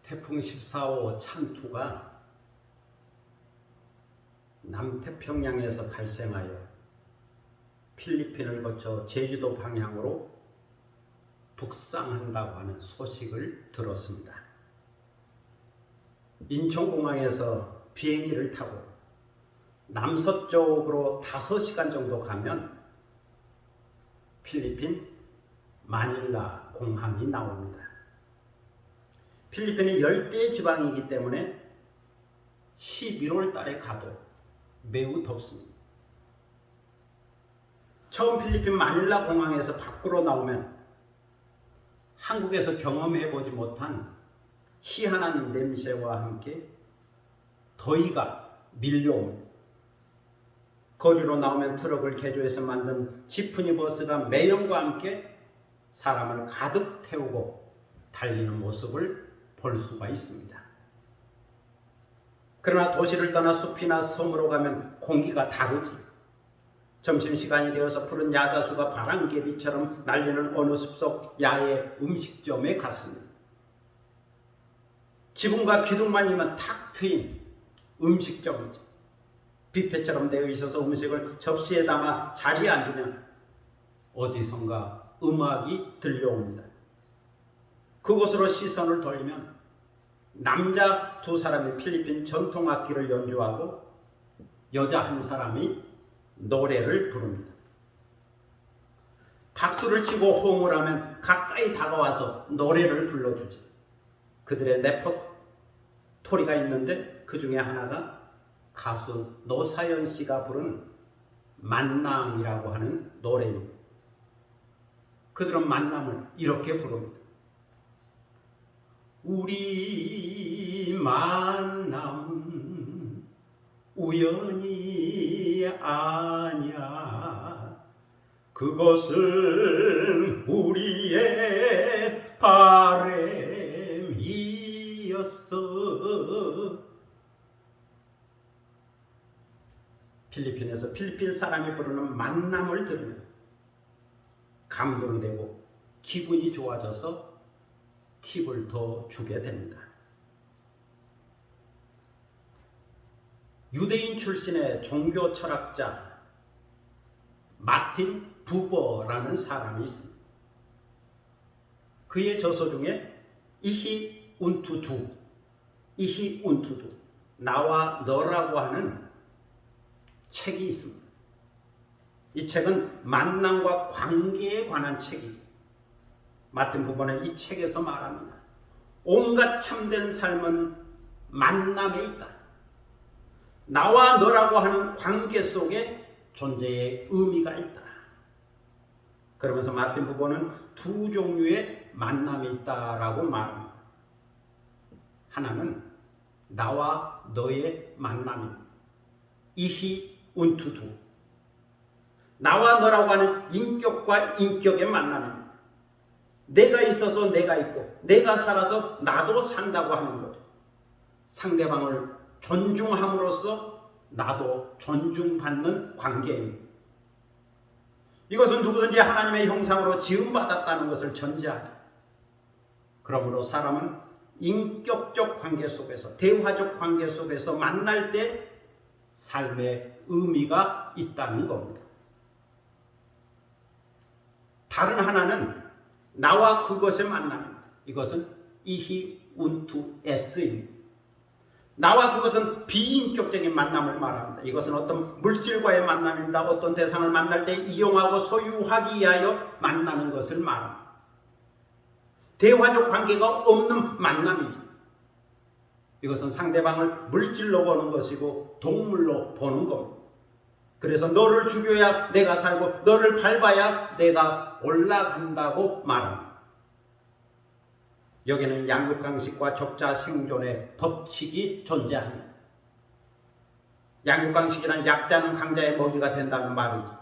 태풍 14호 찬투가 남태평양에서 발생하여 필리핀을 거쳐 제주도 방향으로 북상한다고 하는 소식을 들었습니다. 인천공항에서 비행기를 타고 남서쪽으로 5시간 정도 가면 필리핀 마닐라 공항이 나옵니다. 필리핀이 열대 지방이기 때문에 11월 달에 가도 매우 덥습니다. 처음 필리핀 마닐라 공항에서 밖으로 나오면 한국에서 경험해 보지 못한 희한한 냄새와 함께 더위가 밀려옵니다. 거리로 나오면 트럭을 개조해서 만든 지프니 버스가 매연과 함께 사람을 가득 태우고 달리는 모습을 볼 수가 있습니다. 그러나 도시를 떠나 숲이나 섬으로 가면 공기가 다르지. 점심시간이 되어서 푸른 야자수가 바람개비처럼 날리는 어느 숲속 야외 음식점에 갔습니다. 지붕과 기둥만 있는 탁 트인 음식점이죠. 뷔페처럼 되어 있어서 음식을 접시에 담아 자리에 앉으면 어디선가 음악이 들려옵니다. 그곳으로 시선을 돌리면 남자 2사람이 필리핀 전통악기를 연주하고 여자 1사람이 노래를 부릅니다. 박수를 치고 호응을 하면 가까이 다가와서 노래를 불러주지. 그들의 레퍼토리가 있는데 그 중에 하나가 가수 노사연 씨가 부른 만남이라고 하는 노래입니다. 그들은 만남을 이렇게 부릅니다. 우리 만남은 우연이 아니야. 그것은 우리의 바람이었어. 필리핀에서 필리핀 사람이 부르는 만남을 들으면 감동되고 기분이 좋아져서 팁을 더 주게 됩니다. 유대인 출신의 종교 철학자 마틴 부버라는 사람이 있습니다. 그의 저서 중에 이히 운투두, 나와 너라고 하는 책이 있습니다. 이 책은 만남과 관계에 관한 책이에요. 마틴 부버는 이 책에서 말합니다. 온갖 참된 삶은 만남에 있다. 나와 너라고 하는 관계 속에 존재의 의미가 있다. 그러면서 마틴 부버는 2 종류의 만남이 있다라고 말합니다. 하나는 나와 너의 만남입니다. 이히 운투두. 나와 너라고 하는 인격과 인격의 만남입니다. 내가 있어서 내가 있고 내가 살아서 나도 산다고 하는 거죠. 상대방을 존중함으로써 나도 존중받는 관계입니다. 이것은 누구든지 하나님의 형상으로 지음받았다는 것을 전제하죠. 그러므로 사람은 인격적 관계 속에서, 대화적 관계 속에서 만날 때 삶의 의미가 있다는 겁니다. 다른 하나는 나와 그것의 만남입니다. 이것은 이히 운투 에스입니다. 나와 그것은 비인격적인 만남을 말합니다. 이것은 어떤 물질과의 만남입니다. 어떤 대상을 만날 때 이용하고 소유하기 위하여 만나는 것을 말합니다. 대화적 관계가 없는 만남이죠. 이것은 상대방을 물질로 보는 것이고 동물로 보는 겁니다. 그래서 너를 죽여야 내가 살고 너를 밟아야 내가 올라간다고 말합니다. 여기는 양육강식과 적자 생존의 법칙이 존재합니다. 양육강식이란 약자는 강자의 먹이가 된다는 말이죠.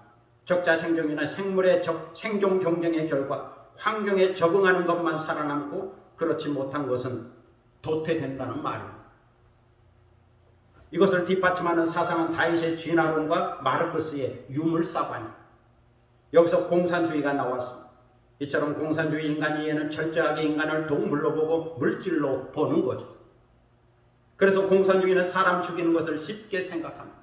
적자 생존이나 생물의 생존 경쟁의 결과 환경에 적응하는 것만 살아남고 그렇지 못한 것은 도태된다는 말입니다. 이것을 뒷받침하는 사상은 다윗의 진화론과 마르크스의 유물사관입니다. 여기서 공산주의가 나왔습니다. 이처럼 공산주의 인간 이해는 철저하게 인간을 동물로 보고 물질로 보는 거죠. 그래서 공산주의는 사람 죽이는 것을 쉽게 생각합니다.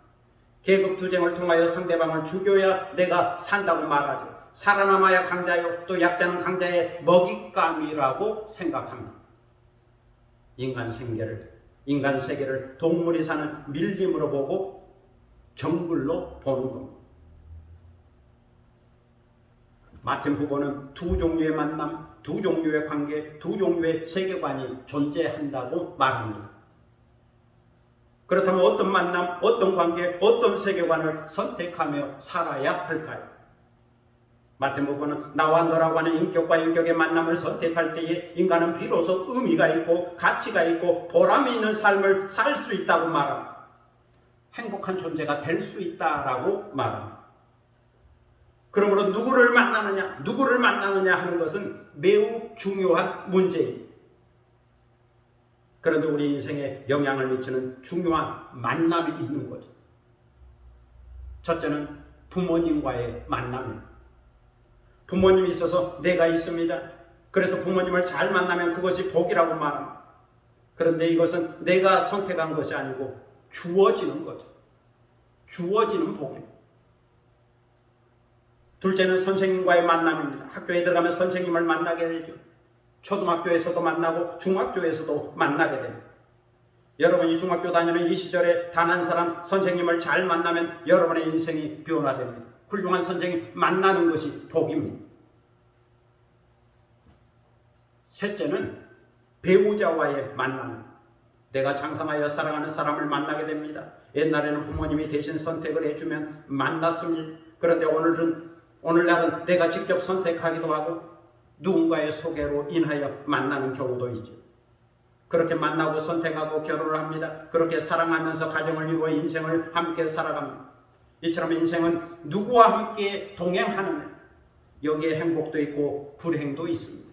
계급투쟁을 통하여 상대방을 죽여야 내가 산다고 말하죠. 살아남아야 강자요, 또 약자는 강자의 먹잇감이라고 생각합니다. 인간 세계를 동물이 사는 밀림으로 보고 정글로 보는 겁니다. 마틴 후보는 두 종류의 만남, 두 종류의 관계, 두 종류의 세계관이 존재한다고 말합니다. 그렇다면 어떤 만남, 어떤 관계, 어떤 세계관을 선택하며 살아야 할까요? 마틴 후보는 나와 너라고 하는 인격과 인격의 만남을 선택할 때에 인간은 비로소 의미가 있고 가치가 있고 보람이 있는 삶을 살 수 있다고 말합니다. 행복한 존재가 될 수 있다라고 말합니다. 그러므로 누구를 만나느냐 하는 것은 매우 중요한 문제입니다. 그런데 우리 인생에 영향을 미치는 중요한 만남이 있는 거죠. 첫째는 부모님과의 만남입니다. 부모님이 있어서 내가 있습니다. 그래서 부모님을 잘 만나면 그것이 복이라고 말합니다. 그런데 이것은 내가 선택한 것이 아니고 주어지는 거죠. 주어지는 복입니다. 둘째는 선생님과의 만남입니다. 학교에 들어가면 선생님을 만나게 되죠. 초등학교에서도 만나고 중학교에서도 만나게 됩니다. 여러분이 중학교 다니는 이 시절에 단 한 사람 선생님을 잘 만나면 여러분의 인생이 변화됩니다. 훌륭한 선생님 만나는 것이 복입니다. 셋째는 배우자와의 만남. 내가 장성하여 사랑하는 사람을 만나게 됩니다. 옛날에는 부모님이 대신 선택을 해주면 만났습니다. 그런데 오늘날은 내가 직접 선택하기도 하고 누군가의 소개로 인하여 만나는 경우도 있죠. 그렇게 만나고 선택하고 결혼을 합니다. 그렇게 사랑하면서 가정을 이루어 인생을 함께 살아갑니다. 이처럼 인생은 누구와 함께 동행하느냐, 여기에 행복도 있고 불행도 있습니다.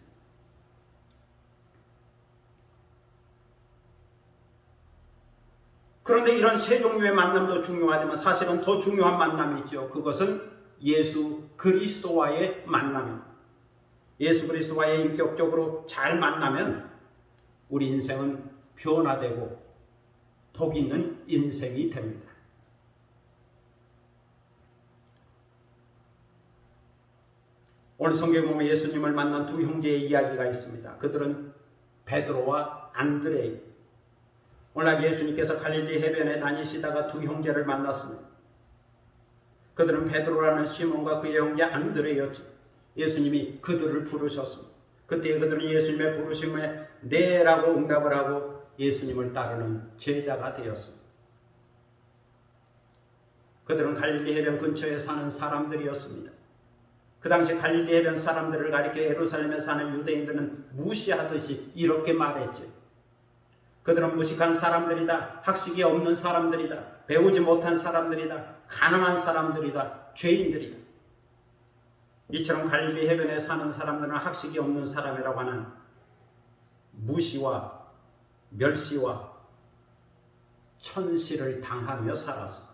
그런데 이런 세 종류의 만남도 중요하지만 사실은 더 중요한 만남이 있죠. 그것은 예수 그리스도와의 만남입니다. 예수 그리스도와의 인격적으로 잘 만나면 우리 인생은 변화되고 복 있는 인생이 됩니다. 오늘 성경에 보면 예수님을 만난 두 형제의 이야기가 있습니다. 그들은 베드로와 안드레. 오늘날 예수님께서 갈릴리 해변에 다니시다가 두 형제를 만났습니다. 그들은 베드로라는 시몬과 그의 형제 안드레였죠. 예수님이 그들을 부르셨습니다. 그때 그들은 예수님의 부르심에 네라고 응답을 하고 예수님을 따르는 제자가 되었습니다. 그들은 갈릴리 해변 근처에 사는 사람들이었습니다. 그 당시 갈릴리 해변 사람들을 가리켜 예루살렘에 사는 유대인들은 무시하듯이 이렇게 말했죠. 그들은 무식한 사람들이다. 학식이 없는 사람들이다. 배우지 못한 사람들이다. 가난한 사람들이다. 죄인들이다. 이처럼 갈릴리 해변에 사는 사람들은 학식이 없는 사람이라고 하는 무시와 멸시와 천시를 당하며 살았습니다.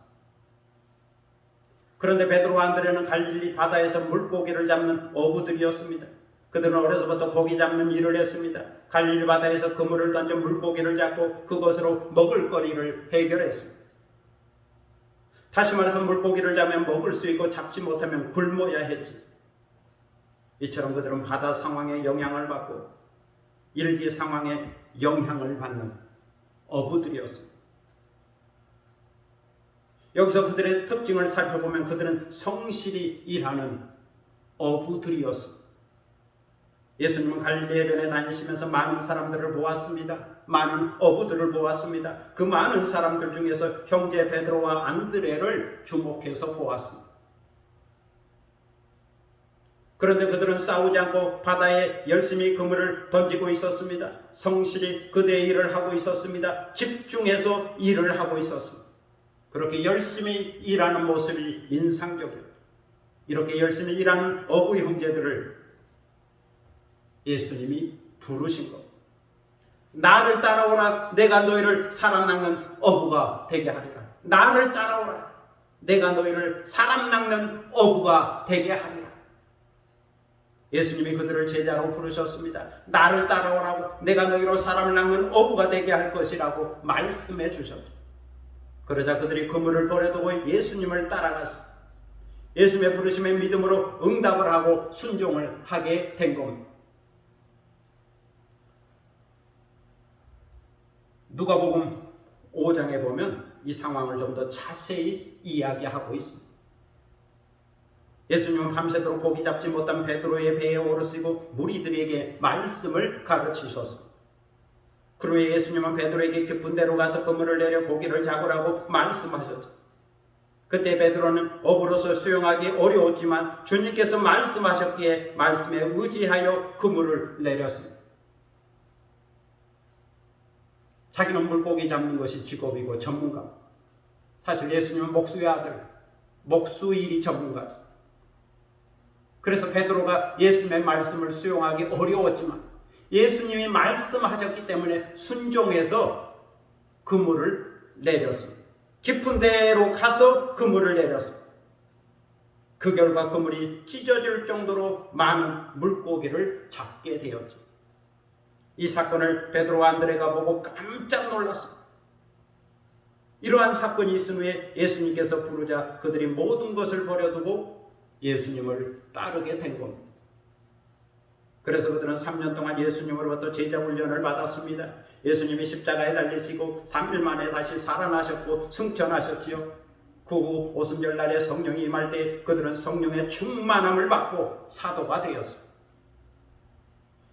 그런데 베드로와 안드레는 갈릴리 바다에서 물고기를 잡는 어부들이었습니다. 그들은 어려서부터 고기 잡는 일을 했습니다. 갈릴리 바다에서 그물을 던져 물고기를 잡고 그것으로 먹을거리를 해결했습니다. 다시 말해서 물고기를 잡으면 먹을 수 있고 잡지 못하면 굶어야 했지. 이처럼 그들은 바다 상황에 영향을 받고 일기 상황에 영향을 받는 어부들이었습니다. 여기서 그들의 특징을 살펴보면 그들은 성실히 일하는 어부들이었습니다. 예수님은 갈릴리 해변에 다니시면서 많은 사람들을 보았습니다. 많은 어부들을 보았습니다. 그 많은 사람들 중에서 형제 베드로와 안드레를 주목해서 보았습니다. 그런데 그들은 싸우지 않고 바다에 열심히 그물을 던지고 있었습니다. 성실히 그들의 일을 하고 있었습니다. 집중해서 일을 하고 있었습니다. 그렇게 열심히 일하는 모습이 인상적이었습니다. 이렇게 열심히 일하는 어부 형제들을 예수님이 부르신 것. 나를 따라오라. 내가 너희를 사람 낚는 어부가 되게 하리라. 나를 따라오라. 내가 너희를 사람 낚는 어부가 되게 하리라. 예수님이 그들을 제자로 부르셨습니다. 나를 따라오라고, 내가 너희로 사람을 낚는 어부가 되게 할 것이라고 말씀해 주셨죠. 그러자 그들이 그물을 버려두고 예수님을 따라갔습니다. 예수님의 부르심에 믿음으로 응답을 하고 순종을 하게 된 겁니다. 누가복음 5장에 보면 이 상황을 좀 더 자세히 이야기하고 있습니다. 예수님은 밤새도록 고기 잡지 못한 베드로의 배에 오르시고 무리들에게 말씀을 가르치셨습니다. 그러면 예수님은 베드로에게 깊은 데로 가서 그물을 내려 고기를 잡으라고 말씀하셨죠. 그때 베드로는 어부로서 수영하기 어려웠지만 주님께서 말씀하셨기에 말씀에 의지하여 그물을 내렸습니다. 자기는 물고기 잡는 것이 직업이고 전문가. 사실 예수님은 목수의 아들, 목수일이 전문가죠. 그래서 베드로가 예수님의 말씀을 수용하기 어려웠지만 예수님이 말씀하셨기 때문에 순종해서 그물을 내렸습니다. 깊은 데로 가서 그물을 내렸습니다. 그 결과 그물이 찢어질 정도로 많은 물고기를 잡게 되었죠. 이 사건을 베드로와 안드레가 보고 깜짝 놀랐습니다. 이러한 사건이 있은 후에 예수님께서 부르자 그들이 모든 것을 버려두고 예수님을 따르게 된 겁니다. 그래서 그들은 3년 동안 예수님으로부터 제자 훈련을 받았습니다. 예수님이 십자가에 달리시고 3일 만에 다시 살아나셨고 승천하셨지요. 그 후 오순절 날에 성령이 임할 때 그들은 성령의 충만함을 받고 사도가 되었습니다.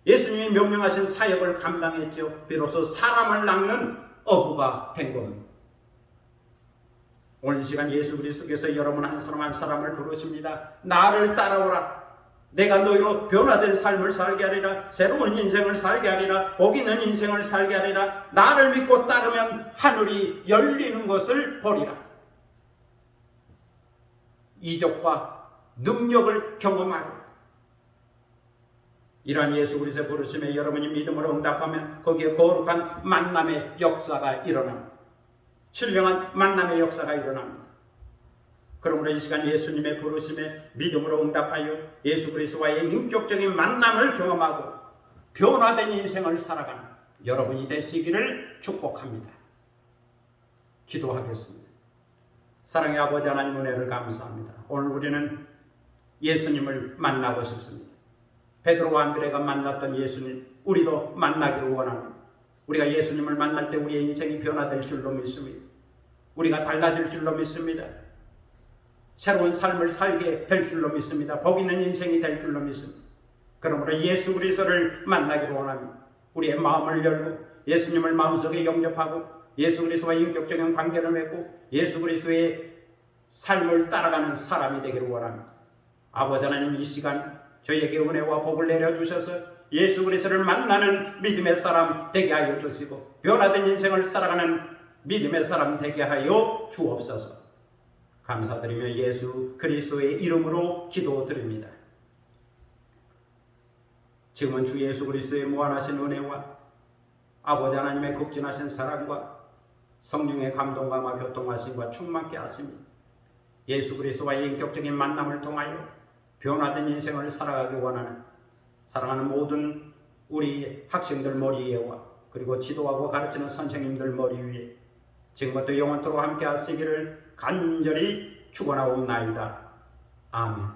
예수님이 명령하신 사역을 감당했죠. 비로소 사람을 낚는 어부가 된 겁니다. 오늘 이 시간 예수 그리스도께서 여러분 한 사람 한 사람을 부르십니다. 나를 따라오라. 내가 너희로 변화된 삶을 살게 하리라. 새로운 인생을 살게 하리라. 복 있는 인생을 살게 하리라. 나를 믿고 따르면 하늘이 열리는 것을 보리라. 이적과 능력을 경험하리라. 이러한 예수 그리스도의 부르심에 여러분이 믿음으로 응답하면 거기에 거룩한 만남의 역사가 일어납니다. 신령한 만남의 역사가 일어납니다. 그러므로 이 시간 예수님의 부르심에 믿음으로 응답하여 예수 그리스도와의 인격적인 만남을 경험하고 변화된 인생을 살아가는 여러분이 되시기를 축복합니다. 기도하겠습니다. 사랑의 아버지 하나님 은혜를 감사합니다. 오늘 우리는 예수님을 만나고 싶습니다. 베드로와 안드레가 만났던 예수님, 우리도 만나기를 원합니다. 우리가 예수님을 만날 때 우리의 인생이 변화될 줄로 믿습니다. 우리가 달라질 줄로 믿습니다. 새로운 삶을 살게 될 줄로 믿습니다. 복 있는 인생이 될 줄로 믿습니다. 그러므로 예수 그리스도를 만나기를 원합니다. 우리의 마음을 열고 예수님을 마음속에 영접하고 예수 그리스도와 인격적인 관계를 맺고 예수 그리스도의 삶을 따라가는 사람이 되기를 원합니다. 아버지 하나님, 이 시간 저희에게 은혜와 복을 내려주셔서 예수 그리스도를 만나는 믿음의 사람 되게 하여 주시고 변화된 인생을 살아가는 믿음의 사람 되게 하여 주옵소서. 감사드리며 예수 그리스도의 이름으로 기도드립니다. 지금은 주 예수 그리스도의 무한하신 은혜와 아버지 하나님의 극진하신 사랑과 성령의 감동과 교통하심과 충만케 하시니 예수 그리스도와의 인격적인 만남을 통하여 변화된 인생을 살아가기 원하는 사랑하는 모든 우리 학생들 머리 위에와 그리고 지도하고 가르치는 선생님들 머리 위에 지금부터 영원토록 함께 하시기를 간절히 축원하옵나이다. 아멘.